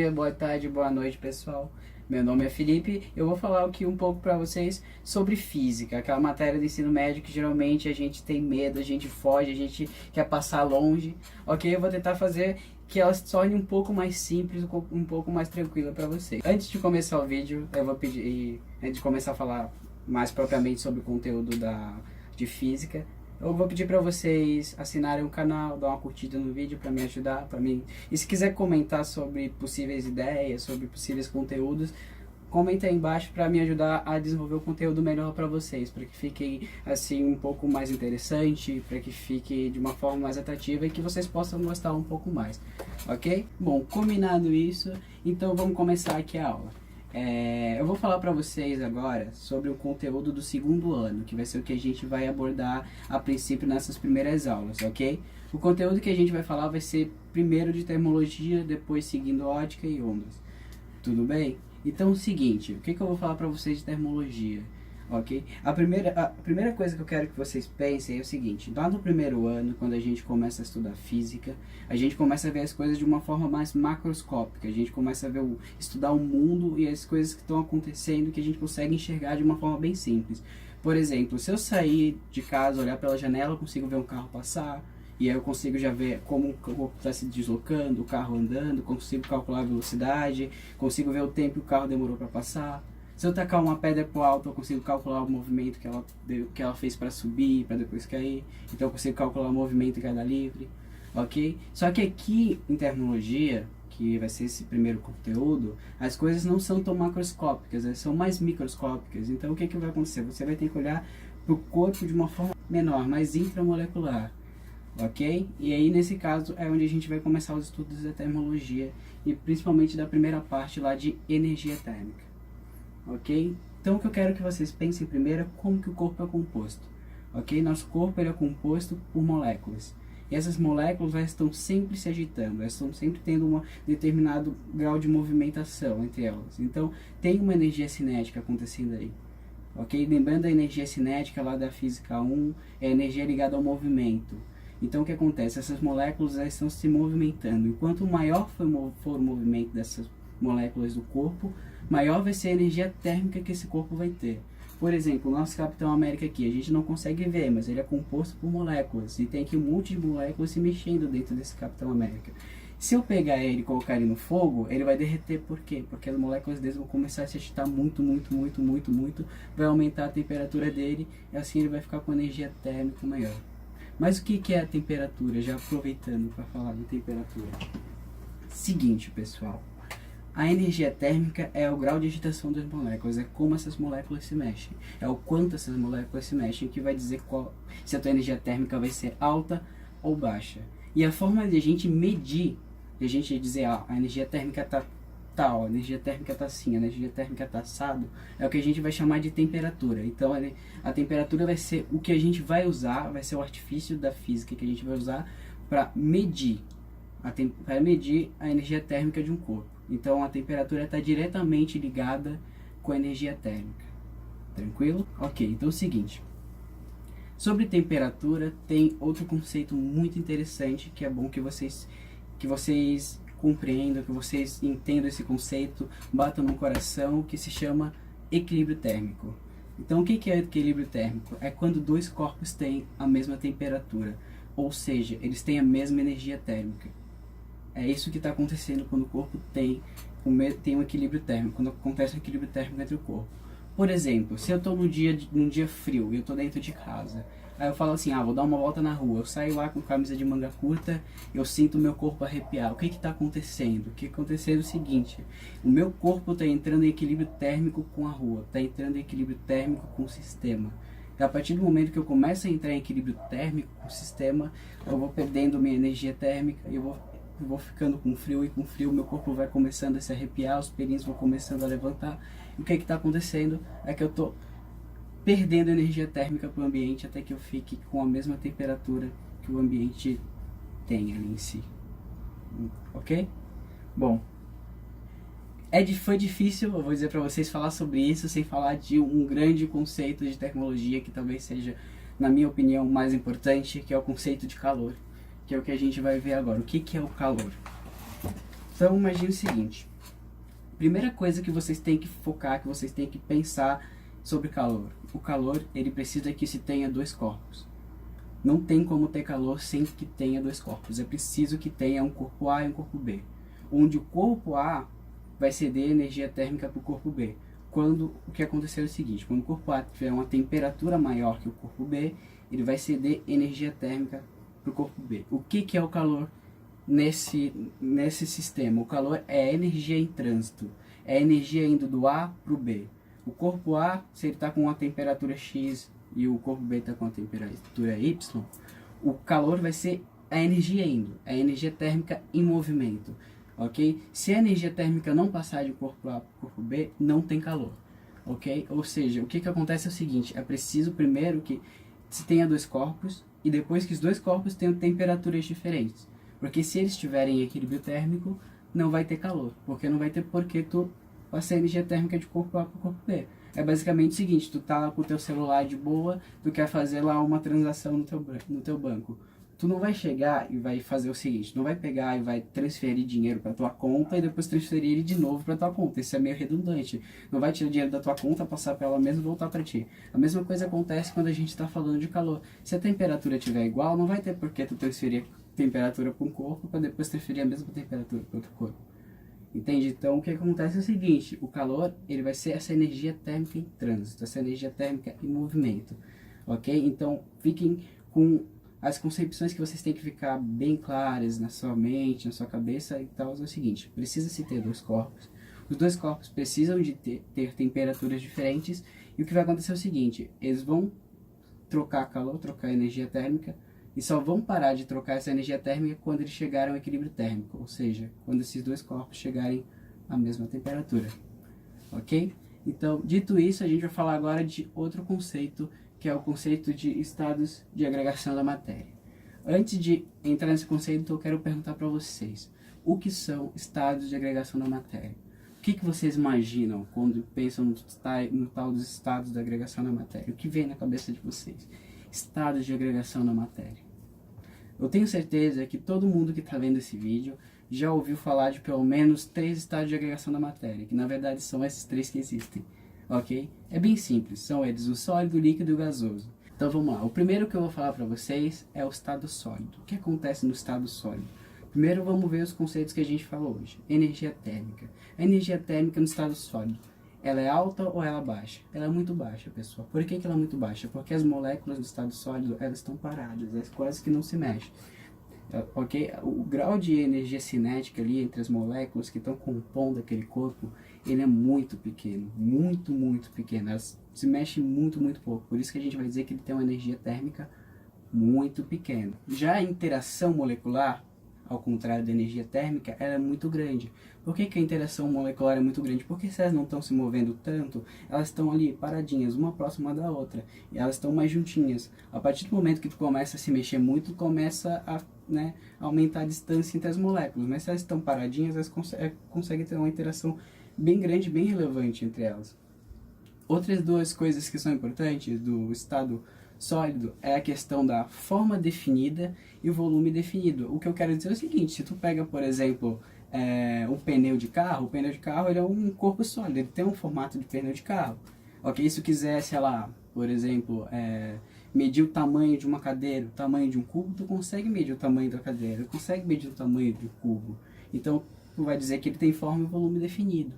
dia, boa tarde, boa noite, pessoal. Meu nome é Felipe. Eu vou falar aqui um pouco para vocês sobre física, aquela matéria do ensino médio que geralmente a gente tem medo, a gente foge, a gente quer passar longe. Ok? Eu vou tentar fazer que ela se torne um pouco mais simples, um pouco mais tranquila para vocês. Antes de começar o vídeo, eu vou pedir, antes de começar a falar mais propriamente sobre o conteúdo de física, eu vou pedir para vocês assinarem o canal, dar uma curtida no vídeo para me ajudar, para mim. E se quiser comentar sobre possíveis ideias, sobre possíveis conteúdos, comenta aí embaixo para me ajudar a desenvolver o conteúdo melhor para vocês, para que fique assim um pouco mais interessante, para que fique de uma forma mais atrativa e que vocês possam gostar um pouco mais, ok? Bom, combinado isso, então vamos começar aqui a aula. Eu vou falar para vocês agora sobre o conteúdo do segundo ano, que vai ser o que a gente vai abordar a princípio nessas primeiras aulas, ok? O conteúdo que a gente vai falar vai ser primeiro de termologia, depois seguindo ótica e ondas. Tudo bem? Então é o seguinte, o que eu vou falar para vocês de termologia? Ok? A primeira coisa que eu quero que vocês pensem é o seguinte: lá no primeiro ano, quando a gente começa a estudar física, a gente começa a ver as coisas de uma forma mais macroscópica, a gente começa a ver estudar o mundo e as coisas que estão acontecendo que a gente consegue enxergar de uma forma bem simples. Por exemplo, se eu sair de casa, olhar pela janela, eu consigo ver um carro passar, e aí eu consigo já ver como o corpo está se deslocando, o carro andando, consigo calcular a velocidade, consigo ver o tempo que o carro demorou para passar. Se eu tacar uma pedra pro alto, eu consigo calcular o movimento que ela fez para subir, para depois cair. Então eu consigo calcular o movimento em queda livre, ok? Só que aqui em termologia, que vai ser esse primeiro conteúdo, as coisas não são tão macroscópicas, elas são mais microscópicas. Então o que vai acontecer? Você vai ter que olhar para o corpo de uma forma menor, mais intramolecular, ok? E aí nesse caso é onde a gente vai começar os estudos da termologia e principalmente da primeira parte lá de energia térmica. Ok? Então o que eu quero que vocês pensem primeiro é como que o corpo é composto. Ok? Nosso corpo ele é composto por moléculas. E essas moléculas elas estão sempre se agitando, elas estão sempre tendo um determinado grau de movimentação entre elas. Então tem uma energia cinética acontecendo aí. Ok? Lembrando da energia cinética lá da física 1, é a energia ligada ao movimento. Então o que acontece? Essas moléculas elas estão se movimentando. Enquanto maior for o movimento dessas moléculas do corpo, maior vai ser a energia térmica que esse corpo vai ter. Por exemplo, o nosso Capitão América aqui, a gente não consegue ver, mas ele é composto por moléculas, e tem aqui um monte de moléculas se mexendo dentro desse Capitão América. Se eu pegar ele e colocar ele no fogo, ele vai derreter. Por quê? Porque as moléculas dele vão começar a se agitar muito, vai aumentar a temperatura dele, e assim ele vai ficar com energia térmica maior. Mas o que é a temperatura? Já aproveitando para falar de temperatura. Seguinte, pessoal. A energia térmica é o grau de agitação das moléculas, é como essas moléculas se mexem, é o quanto essas moléculas se mexem que vai dizer se a tua energia térmica vai ser alta ou baixa. E a forma de a gente medir, de a gente dizer, a energia térmica está tal, a energia térmica está assim, a energia térmica está assado, é o que a gente vai chamar de temperatura. Então a temperatura vai ser o que a gente vai usar, vai ser o artifício da física que a gente vai usar para medir a energia térmica de um corpo. Então a temperatura está diretamente ligada com a energia térmica. Tranquilo? Ok, então é o seguinte. Sobre temperatura tem outro conceito muito interessante que é bom que vocês compreendam, que vocês entendam esse conceito, batam no coração, que se chama equilíbrio térmico. Então o que é equilíbrio térmico? É quando dois corpos têm a mesma temperatura, ou seja, eles têm a mesma energia térmica. É isso que está acontecendo quando o corpo tem um equilíbrio térmico, quando acontece um equilíbrio térmico entre o corpo. Por exemplo, se eu estou num dia frio e eu estou dentro de casa, aí eu falo assim, vou dar uma volta na rua, eu saio lá com camisa de manga curta, eu sinto o meu corpo arrepiar. O que está acontecendo? O que está acontecendo é o seguinte, o meu corpo está entrando em equilíbrio térmico com a rua, está entrando em equilíbrio térmico com o sistema. E a partir do momento que eu começo a entrar em equilíbrio térmico com o sistema, eu vou perdendo minha energia térmica e eu vou ficando com frio, e com frio meu corpo vai começando a se arrepiar, os pelinhos vão começando a levantar. E o que está acontecendo é que eu estou perdendo energia térmica para o ambiente até que eu fique com a mesma temperatura que o ambiente tem ali em si. Ok? Bom, foi difícil, eu vou dizer para vocês, falar sobre isso sem falar de um grande conceito de tecnologia que talvez seja, na minha opinião, mais importante, que é o conceito de calor, que é o que a gente vai ver agora. O que é o calor? Então imagine o seguinte, Primeira coisa que vocês têm que focar, que vocês têm que pensar sobre calor. O calor, ele precisa que se tenha dois corpos. Não tem como ter calor sem que tenha dois corpos. É preciso que tenha um corpo A e um corpo B. Onde o corpo A vai ceder energia térmica para o corpo B. Quando o que acontecer é o seguinte, quando o corpo A tiver uma temperatura maior que o corpo B, ele vai ceder energia térmica para o corpo B. O que é o calor nesse sistema? O calor é energia em trânsito. É energia indo do A para o B. O corpo A, se ele está com uma temperatura X e o corpo B está com a temperatura Y, o calor vai ser a energia indo, a energia térmica em movimento, ok? Se a energia térmica não passar de corpo A para o corpo B, não tem calor, ok? Ou seja, o que acontece é o seguinte, é preciso primeiro que se tenha dois corpos e depois que os dois corpos tenham temperaturas diferentes, porque se eles estiverem em equilíbrio térmico, não vai ter calor, porque não vai ter por que tu passar energia térmica de corpo A para o corpo B. É basicamente o seguinte, tu tá com o teu celular de boa, tu quer fazer lá uma transação no teu banco. Tu não vai chegar e vai fazer o seguinte, não vai pegar e vai transferir dinheiro para tua conta e depois transferir ele de novo para tua conta. Isso é meio redundante. Não vai tirar dinheiro da tua conta, passar para ela mesma e voltar para ti. A mesma coisa acontece quando a gente está falando de calor. Se a temperatura estiver igual, não vai ter por que tu transferir temperatura para um corpo para depois transferir a mesma temperatura para outro corpo. Entende? Então o que acontece é o seguinte, o calor ele vai ser essa energia térmica em trânsito, essa energia térmica em movimento, ok? Então fiquem com as concepções que vocês têm que ficar bem claras na sua mente, na sua cabeça e tal, é o seguinte, precisa se ter dois corpos, os dois corpos precisam de ter temperaturas diferentes e o que vai acontecer é o seguinte, eles vão trocar calor, trocar energia térmica, e só vão parar de trocar essa energia térmica quando eles chegarem ao equilíbrio térmico, ou seja, quando esses dois corpos chegarem à mesma temperatura, ok? Então, dito isso, a gente vai falar agora de outro conceito, que é o conceito de estados de agregação da matéria. Antes de entrar nesse conceito, eu quero perguntar para vocês, o que são estados de agregação da matéria? O que vocês imaginam quando pensam no tal dos estados de agregação da matéria? O que vem na cabeça de vocês? Estados de agregação da matéria. Eu tenho certeza que todo mundo que está vendo esse vídeo já ouviu falar de pelo menos 3 estados de agregação da matéria, que na verdade são esses 3 que existem, ok? É bem simples, são eles o sólido, o líquido e o gasoso. Então vamos lá, o primeiro que eu vou falar para vocês é o estado sólido. O que acontece no estado sólido? Primeiro vamos ver os conceitos que a gente falou hoje. Energia térmica. A energia térmica no estado sólido, ela é alta ou ela é baixa? Ela é muito baixa, pessoal. Por que ela é muito baixa? Porque as moléculas do estado sólido, elas estão paradas, elas quase que não se mexem. Ok? O grau de energia cinética ali entre as moléculas que estão compondo aquele corpo, ele é muito pequeno, muito pequeno. Elas se mexem muito pouco. Por isso que a gente vai dizer que ele tem uma energia térmica muito pequena. Já a interação molecular, ao contrário da energia térmica, ela é muito grande. Por que a interação molecular é muito grande? Porque se elas não estão se movendo tanto, elas estão ali paradinhas, uma próxima da outra, e elas estão mais juntinhas. A partir do momento que tu começa a se mexer muito, começa a aumentar a distância entre as moléculas, mas se elas estão paradinhas, elas conseguem ter uma interação bem grande, bem relevante entre elas. Outras duas coisas que são importantes do estado sólido é a questão da forma definida e o volume definido. O que eu quero dizer é o seguinte, se tu pega, por exemplo, um pneu de carro, o pneu de carro ele é um corpo sólido, ele tem um formato de pneu de carro. Ok, se tu quiser, sei lá, por exemplo, medir o tamanho de uma cadeira, o tamanho de um cubo, tu consegue medir o tamanho da cadeira, tu consegue medir o tamanho do cubo. Então, tu vai dizer que ele tem forma e volume definido.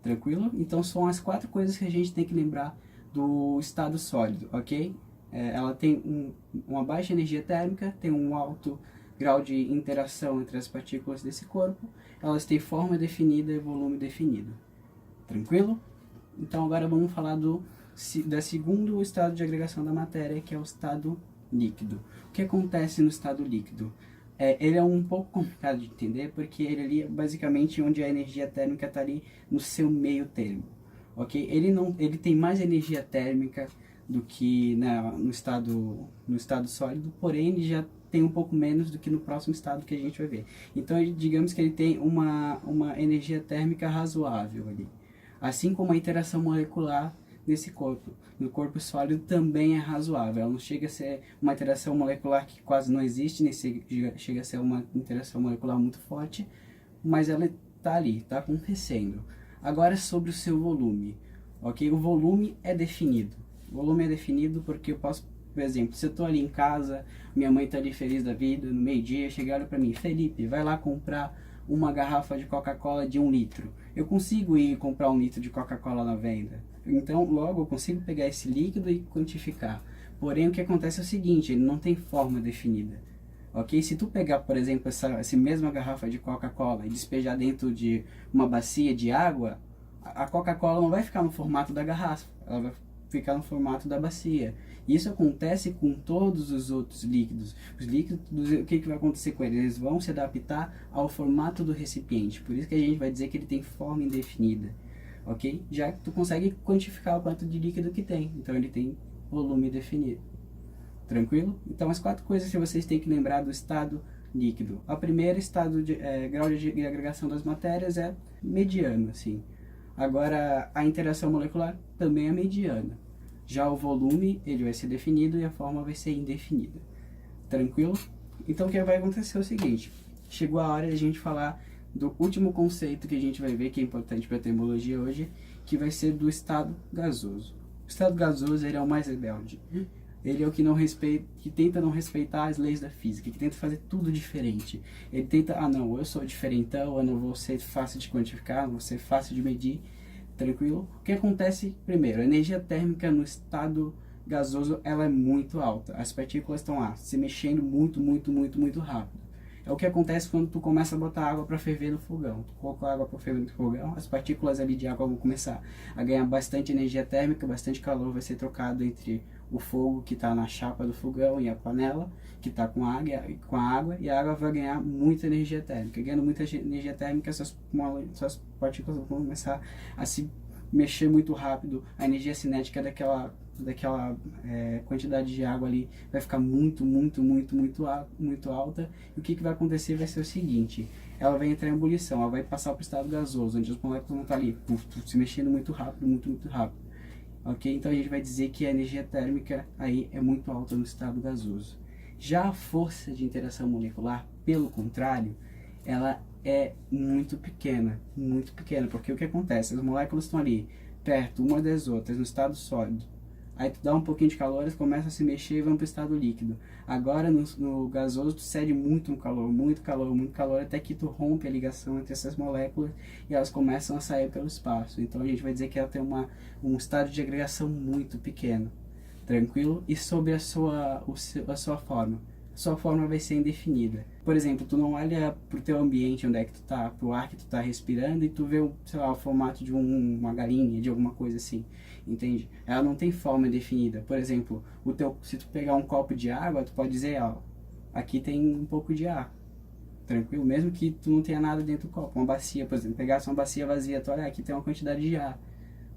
Tranquilo? Então, são as 4 coisas que a gente tem que lembrar do estado sólido, ok? Ela tem uma baixa energia térmica, tem um alto grau de interação entre as partículas desse corpo, elas têm forma definida e volume definido. Tranquilo? Então agora vamos falar do segundo estado de agregação da matéria, que é o estado líquido. O que acontece no estado líquido? Ele é um pouco complicado de entender, porque ele ali é basicamente onde a energia térmica está ali no seu meio termo. Ok? Ele tem mais energia térmica do que no estado sólido, porém ele já tem um pouco menos do que no próximo estado que a gente vai ver. Então digamos que ele tem uma energia térmica razoável ali. Assim como a interação molecular nesse corpo, no corpo sólido também é razoável. Ela não chega a ser uma interação molecular que quase não existe, nem chega a ser uma interação molecular muito forte, mas ela está ali, está acontecendo. Agora sobre o seu volume, ok? O volume é definido. O volume é definido porque eu posso, por exemplo, se eu estou ali em casa, minha mãe está ali feliz da vida, no meio-dia, chegaram para mim, Felipe, vai lá comprar uma garrafa de Coca-Cola de 1 litro. Eu consigo ir comprar 1 litro de Coca-Cola na venda. Então, logo, eu consigo pegar esse líquido e quantificar. Porém, o que acontece é o seguinte, ele não tem forma definida. Ok? Se tu pegar, por exemplo, essa mesma garrafa de Coca-Cola e despejar dentro de uma bacia de água, a Coca-Cola não vai ficar no formato da garrafa, ela vai ficar no formato da bacia. Isso acontece com todos os outros líquidos. Os líquidos, o que vai acontecer com eles? Eles vão se adaptar ao formato do recipiente. Por isso que a gente vai dizer que ele tem forma indefinida. Ok? Já que tu consegue quantificar o quanto de líquido que tem. Então ele tem volume definido. Tranquilo? Então as 4 coisas que vocês têm que lembrar do estado líquido. A primeira, estado de grau de agregação das matérias é mediano, assim. Agora a interação molecular também é mediana. Já o volume, ele vai ser definido e a forma vai ser indefinida. Tranquilo? Então o que vai acontecer é o seguinte, chegou a hora de a gente falar do último conceito que a gente vai ver, que é importante para a termologia hoje, que vai ser do estado gasoso. O estado gasoso, ele é o mais rebelde. Ele é o que não respeita, que tenta não respeitar as leis da física, que tenta fazer tudo diferente. Ele tenta, não, eu sou diferentão, eu não vou ser fácil de quantificar, não vou ser fácil de medir. Tranquilo? O que acontece primeiro? A energia térmica no estado gasoso, ela é muito alta. As partículas estão lá, se mexendo muito rápido. É o que acontece quando tu começa a botar água para ferver no fogão. Tu coloca água para ferver no fogão, as partículas ali de água vão começar a ganhar bastante energia térmica, bastante calor vai ser trocado entre o fogo que está na chapa do fogão e a panela que está com a água, e a água vai ganhar muita energia térmica. Ganhando muita energia térmica, suas partículas vão começar a se mexer muito rápido, a energia cinética daquela quantidade de água ali vai ficar muito alta, e o que vai acontecer vai ser o seguinte, ela vai entrar em ebulição, ela vai passar para o estado gasoso, onde as moléculas vão estar ali se mexendo muito rápido, muito rápido. Ok? Então a gente vai dizer que a energia térmica aí é muito alta no estado gasoso. Já a força de interação molecular, pelo contrário, ela é muito pequena, porque o que acontece? As moléculas estão ali, perto umas das outras, no estado sólido. Aí tu dá um pouquinho de calor, elas começam a se mexer e vão para o estado líquido. Agora no gasoso tu cede muito calor, até que tu rompe a ligação entre essas moléculas e elas começam a sair pelo espaço. Então a gente vai dizer que ela tem um estado de agregação muito pequeno. Tranquilo? E sobre a sua forma. Sua forma vai ser indefinida. Por exemplo, tu não olha pro teu ambiente, onde é que tu tá, pro ar que tu tá respirando, e tu vê, sei lá, o formato de uma galinha, de alguma coisa assim, entende? Ela não tem forma definida. Por exemplo, se tu pegar um copo de água, tu pode dizer, aqui tem um pouco de ar. Tranquilo? Mesmo que tu não tenha nada dentro do copo. Uma bacia, por exemplo, pegasse uma bacia vazia, tu olha, aqui tem uma quantidade de ar.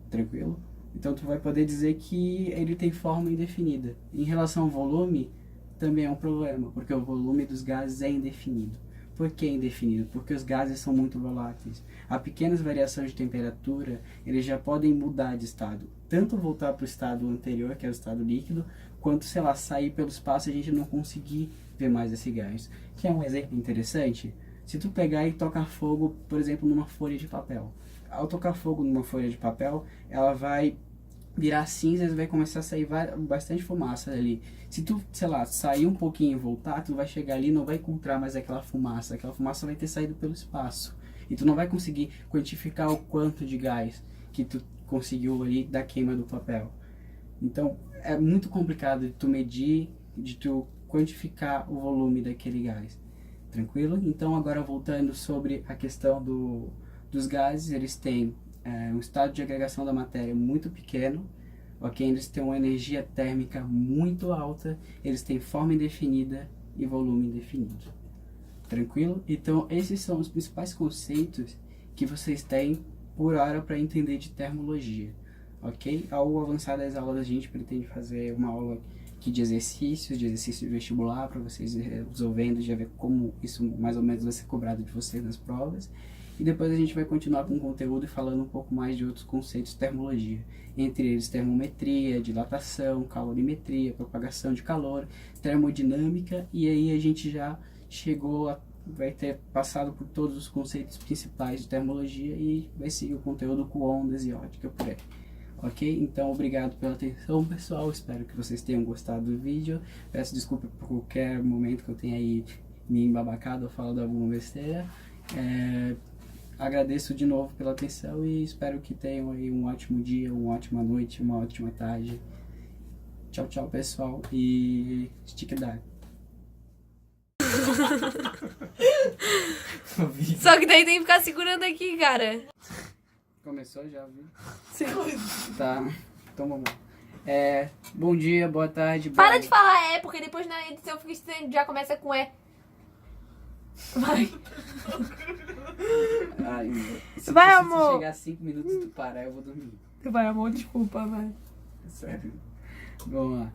Tranquilo? Então tu vai poder dizer que ele tem forma indefinida. Em relação ao volume, também é um problema, porque o volume dos gases é indefinido. Por que indefinido? Porque os gases são muito voláteis. A pequenas variações de temperatura, eles já podem mudar de estado. Tanto voltar para o estado anterior, que é o estado líquido, quanto, sei lá, sair pelo espaço e a gente não conseguir ver mais esse gás. Que é um exemplo interessante. Se tu pegar e tocar fogo, por exemplo, numa folha de papel. Ao tocar fogo numa folha de papel, ela vai virar cinzas e vai começar a sair bastante fumaça ali. Se tu, sei lá, sair um pouquinho e voltar, tu vai chegar ali e não vai encontrar mais aquela fumaça vai ter saído pelo espaço. E tu não vai conseguir quantificar o quanto de gás que tu conseguiu ali da queima do papel. Então, é muito complicado de tu medir, de tu quantificar o volume daquele gás. Tranquilo? Então, agora voltando sobre a questão dos gases, eles têm um estado de agregação da matéria muito pequeno, ok? Eles têm uma energia térmica muito alta, eles têm forma indefinida e volume indefinido. Tranquilo? Então esses são os principais conceitos que vocês têm por hora para entender de termologia, ok? Ao avançar das aulas a gente pretende fazer uma aula aqui de exercício vestibular para vocês resolvendo, já ver como isso mais ou menos vai ser cobrado de vocês nas provas. E depois a gente vai continuar com o conteúdo e falando um pouco mais de outros conceitos de termologia. Entre eles termometria, dilatação, calorimetria, propagação de calor, termodinâmica, e aí a gente já chegou vai ter passado por todos os conceitos principais de termologia e vai seguir o conteúdo com ondas e ótica por aí. Ok? Então, obrigado pela atenção, pessoal. Espero que vocês tenham gostado do vídeo. Peço desculpa por qualquer momento que eu tenha aí me embabacado ou falado alguma besteira. Agradeço de novo pela atenção e espero que tenham aí um ótimo dia, uma ótima noite, uma ótima tarde. Tchau, tchau, pessoal. E stick that. Só que daí tem que ficar segurando aqui, cara. Começou já, viu? Sim. Tá, então vamos lá. Bom dia, boa tarde, boa... Para de falar porque depois na edição fica estranho, já começa com Vai. Ai, se Vai, se amor. chegar a 5 minutos e tu parar, eu vou dormir. Vai, amor, desculpa, vai. Sério. Vamos lá.